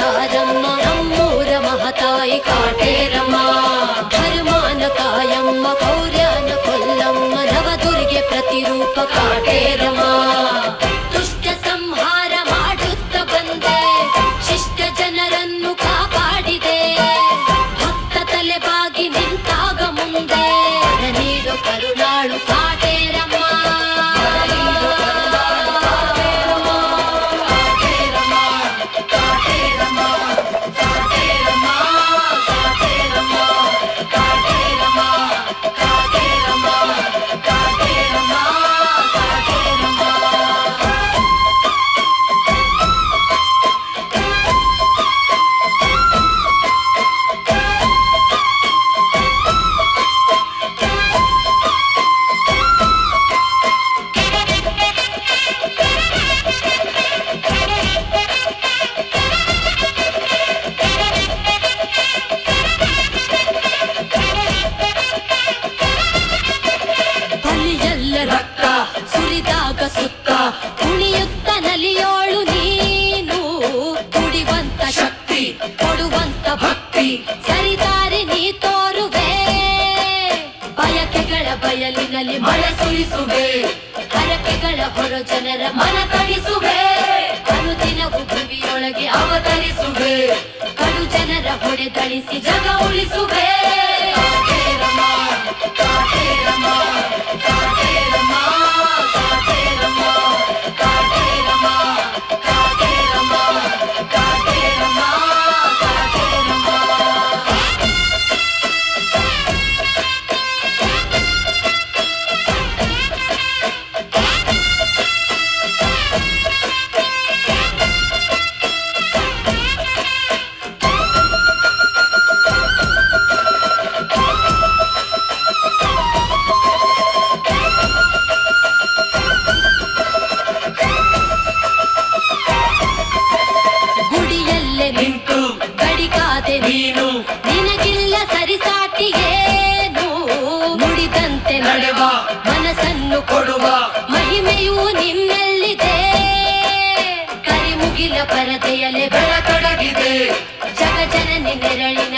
ಬಾಳಾರಮ್ಮ ನಮ್ಮೂರ ಮಹತಾಯಿ ಕಾಟೇರಮ್ಮ ಧರ್ಮಾನ ಕಾಯಮ್ಮ ಗೌರ್ಯಾನ ಕೊಲ್ಲಮ್ಮ ನವದುರ್ಗೆ ಪ್ರತಿರೂಪ ಕಾಟೇರಮ್ಮ ದುಷ್ಟ ಸಂಹಾರ ಮಾಡುತ್ತ ಬಂದೆ ಶಿಷ್ಟ ಜನರನ್ನು ಕಾಪಾಡಿದೆ ಭಕ್ತ ತಲೆ ಬಾಗಿ ನಿಂತಾಗ ಮುಂದೆ ನೀಡು ಕರುಣಾಳು ಕಾಟೇರಮ್ಮ ಸುರಿದಾಗ ಸುತ್ತ ಕುಣಿಯುತ್ತ ನಲಿಯೋಳು ನೀನು ಕುಡಿವಂತ ಶಕ್ತಿ ಕೊಡುವಂತ ಭಕ್ತಿ ಸರಿದಾರಿ ನೀ ತೋರುವೆ ಬಯಕೆಗಳ ಬಯಲಿನಲ್ಲಿ ಮಳೆ ಸುರಿಸುವೆ ಹರಕೆಗಳ ಹೊರ ಜನರ ಮನ ತಣಿಸುವೆ ಅನುದಿನವು ಭುವಿಯೊಳಗೆ ಅವತರಿಸುವೆ ಕಡು ಜನರ ಹೊಡೆದಳಿಸಿ ಜಗ ಉಳಿಸುವೆ ನಿಂತು ಗಡಿಗಾದೆ ನೀನು ನಿನಗಿಲ್ಲ ಸರಿಸಾಟಿ ಏನು ನುಡಿದಂತೆ ನಡೆವ ಮನಸ್ಸನ್ನು ಕೊಡುವ ಮಹಿಮೆಯೂ ನಿನ್ನಲ್ಲಿದೆ ಕರಿಮುಗಿಲ ಪರದೆಯಲೆ ಬೆಳತೊಡಗಿದೆ ಜಗಜನನಿ ನೆರಳಿನ